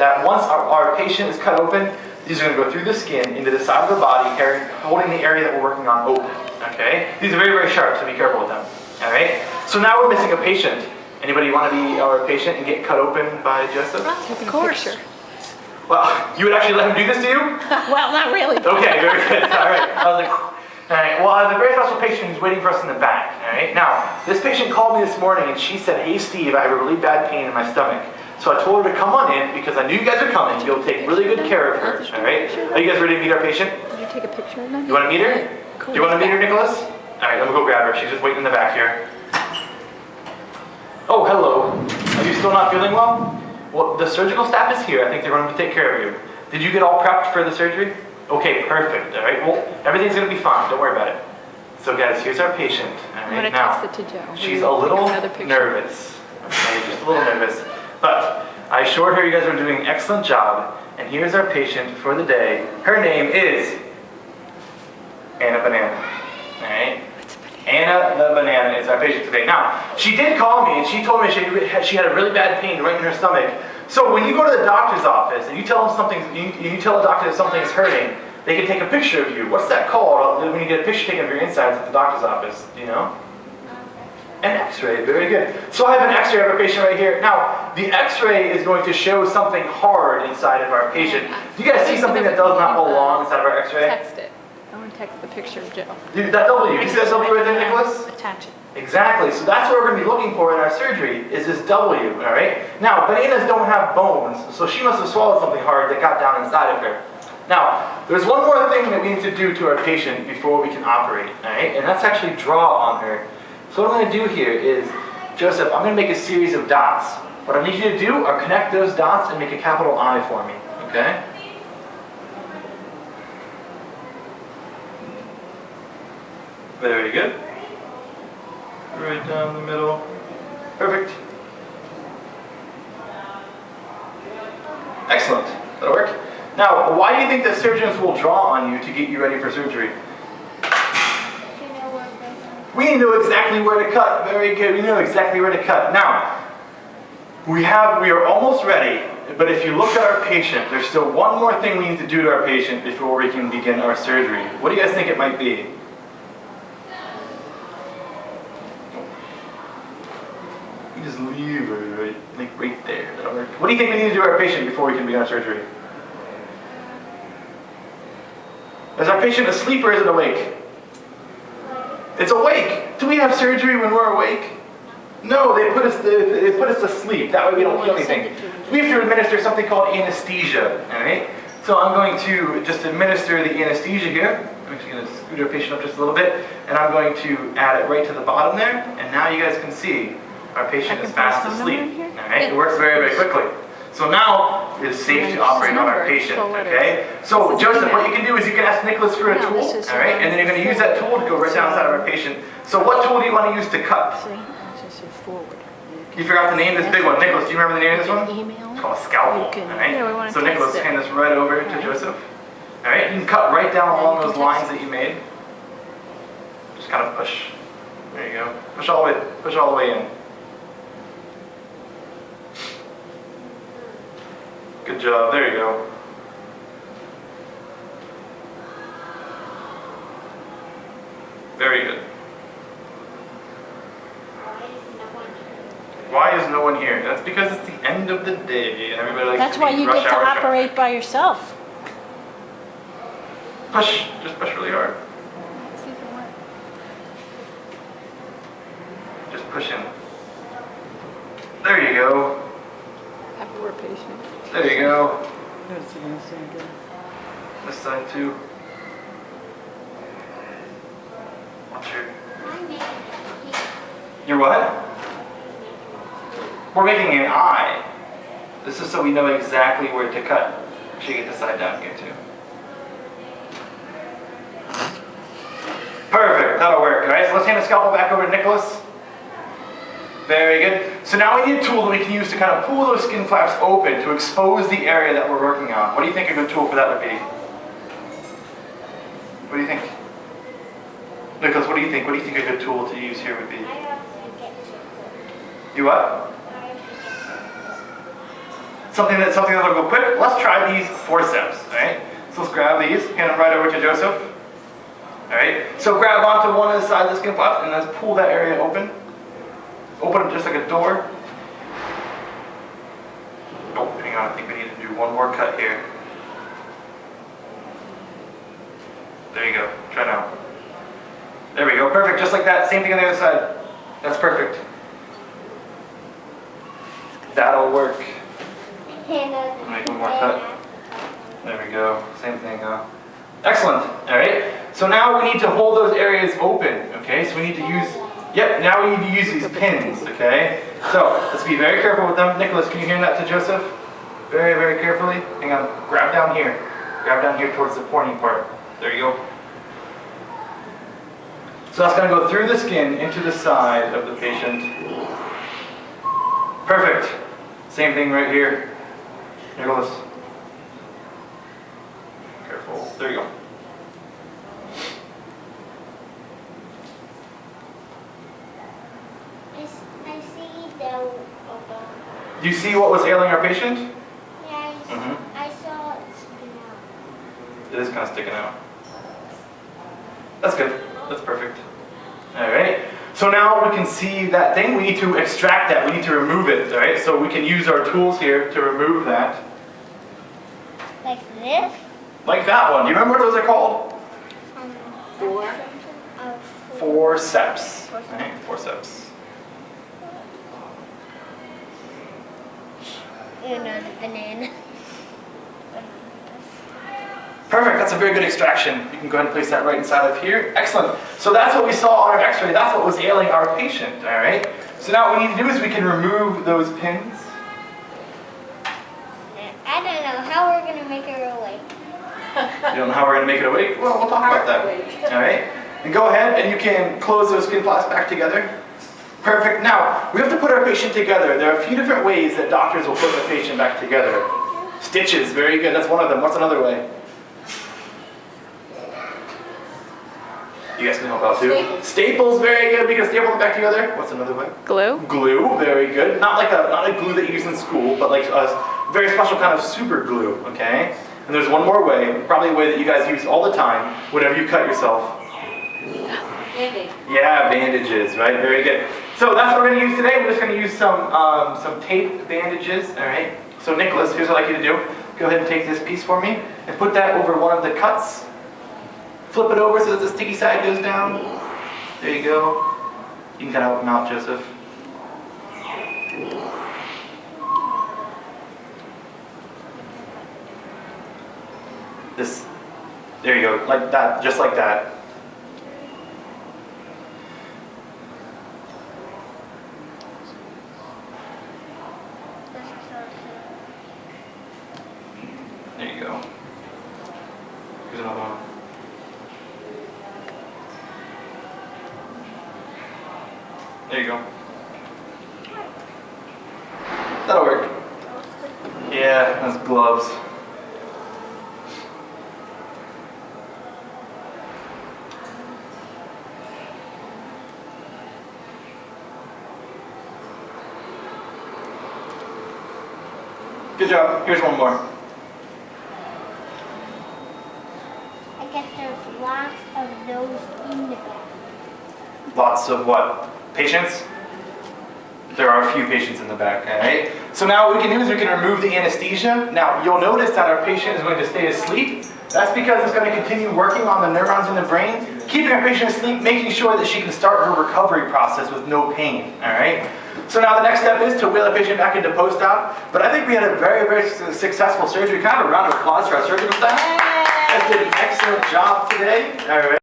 that once our patient is cut open, these are going to go through the skin into the side of the body, holding the area that we're working on open. Okay? These are very, very sharp, so be careful with them. All right? So now we're missing a patient. Anybody want to be our patient and get cut open by Joseph? Of course. Well, you would actually let him do this to you? Well, not really. Okay, very good. All right. I was like, all right. Well, I have a very special patient who's waiting for us in the back. All right. Now, this patient called me this morning and she said, "Hey, Steve, I have a really bad pain in my stomach." So I told her to come on in because I knew you guys were coming. You'll take really good care of her. All right. Are you guys ready to meet our patient? Did you take a picture of them? You want to meet her? Do you want to meet her, Nicholas? All right. Let me go grab her. She's just waiting in the back here. Oh, hello. Are you still not feeling well? Well, the surgical staff is here. I think they're going to take care of you. Did you get all prepped for the surgery? Okay, perfect. All right. Well, everything's going to be fine. Don't worry about it. So, guys, here's our patient. All right. I'm going to now, text it to Joe. she's a little nervous. Okay, just a little nervous. But I assured her you guys are doing an excellent job. And here's our patient for the day. Her name is Anna Banana. All right. Anna the Banana is our patient today. Now, she did call me and she told me she had a really bad pain right in her stomach. So when you go to the doctor's office and you tell them you tell the doctor that something is hurting, they can take a picture of you. What's that called when you get a picture taken of your insides at the doctor's office? Do you know? An X-ray. Very good. So I have an X-ray of our patient right here. Now, the X-ray is going to show something hard inside of our patient. Do you guys see something that does not belong inside of our X-ray? Text it. I want to text the picture of Joe. Dude, that W. You see that W right there, Nicholas? Attach it. Exactly. So that's what we're going to be looking for in our surgery, is this W, all right? Now, bananas don't have bones, so she must have swallowed something hard that got down inside of her. Now, there's one more thing that we need to do to our patient before we can operate, all right? And that's actually draw on her. So what I'm going to do here is, Joseph, I'm going to make a series of dots. What I need you to do are connect those dots and make a capital I for me, okay? Very good. Right down the middle. Perfect. Excellent. That'll work. Now, why do you think that surgeons will draw on you to get you ready for surgery? We know exactly where to cut. Very good. We know exactly where to cut. Now, we are almost ready, but if you look at our patient, there's still one more thing we need to do to our patient before we can begin our surgery. What do you guys think it might be? You just leave her right there. That'll work. What do you think we need to do to our patient before we can begin our surgery? Is our patient asleep or is it awake? It's awake. Do we have surgery when we're awake? No, they put us to sleep. That way we don't feel anything. We have to administer something called anesthesia. All right. So I'm going to just administer the anesthesia here. I'm just going to scoot our patient up just a little bit, and I'm going to add it right to the bottom there. And now you guys can see our patient is fast asleep. All right. It works very, very quickly. So now it is safe to operate on our patient, okay? So Joseph, what you can do is you can ask Nicholas for a tool, all right? And then you're going to use that tool to go right down inside of our patient. So what tool do you want to use to cut? You forgot to name this big one. Nicholas, do you remember the name of this one? It's called a scalpel, all right? So Nicholas, hand this right over to Joseph. All right, you can cut right down along those lines that you made. Just kind of push. There you go. Push all the way in. Good job, there you go. Very good. Why is no one here? That's because it's the end of the day and everybody likes That's to why eat you rush get to hour operate by yourself. Push, just push really hard. See if it works. Just push in. There you go. Happy we're patient. There you go. This side too. What's your what? We're making an eye. This is so we know exactly where to cut. Actually, get this side down here too. Perfect. That'll work. All right. So let's hand the scalpel back over to Nicholas. Very good. So now we need a tool that we can use to kind of pull those skin flaps open to expose the area that we're working on. What do you think a good tool for that would be? What do you think? Nicholas, what do you think? What do you think a good tool to use here would be? You what? something that'll go quick. Let's try these forceps, all right? So let's grab these, hand them right over to Joseph. All right, so grab onto one of the sides of the skin flap and let's pull that area open. Open it just like a door. Oh, hang on, I think we need to do one more cut here. There you go, try now. There we go, perfect, just like that. Same thing on the other side. That's perfect. That'll work. Make one more cut. There we go, same thing. Excellent, all right? So now we need to hold those areas open, okay? So we need to use, now we need to use these pins, okay? So let's be very careful with them. Nicholas, can you hand that to Joseph? Very, very carefully. Hang on, grab down here. Grab down here towards the pointy part. There you go. So that's gonna go through the skin into the side of the patient. Perfect. Same thing right here. Nicholas. Careful. There you go. I see the open. Do you see what was ailing our patient? Yeah, I saw it sticking out. It is kind of sticking out. That's good. That's perfect. All right. So now we can see that thing. We need to extract that. We need to remove it. All right. So we can use our tools here to remove that. Like this? Like that one. Do you remember what those are called? Forceps. Right? Forceps. Another banana. Perfect, that's a very good extraction. You can go ahead and place that right inside of here. Excellent. So that's what we saw on our x-ray. That's what was ailing our patient, all right? So now what we need to do is we can remove those pins. I don't know how we're going to make her awake. You don't know how we're going to make it awake? Well, we'll talk about that. All right? And go ahead and you can close those skin flaps back together. Perfect. Now, we have to put our patient together. There are a few different ways that doctors will put the patient back together. Stitches, very good. That's one of them. What's another way? You guys can help out too. Staples, very good. We can staple them back together. What's another way? Glue. Glue, very good. Not like glue that you use in school, but like a very special kind of super glue, okay? And there's one more way, probably a way that you guys use all the time whenever you cut yourself. Bandage. Yeah, bandages, right? Very good. So that's what we're going to use today. We're just going to use some tape bandages, all right? So Nicholas, here's what I'd like you to do. Go ahead and take this piece for me and put that over one of the cuts. Flip it over so that the sticky side goes down. There you go. You can kind of help him out, Joseph. There you go, like that, just like that. There you go. Here's another one. There you go. That'll work. Yeah, those gloves. Good job. Here's one more. I guess there's lots of those in the back. Lots of what? Patients? There are a few patients in the back, alright? So now what we can do is we can remove the anesthesia. Now you'll notice that our patient is going to stay asleep. That's because it's going to continue working on the neurons in the brain, keeping our patient asleep, making sure that she can start her recovery process with no pain, alright? So now the next step is to wheel the patient back into post-op. But I think we had a very, very successful surgery. Kind of a round of applause for our surgical staff. You guys did an excellent job today. All right.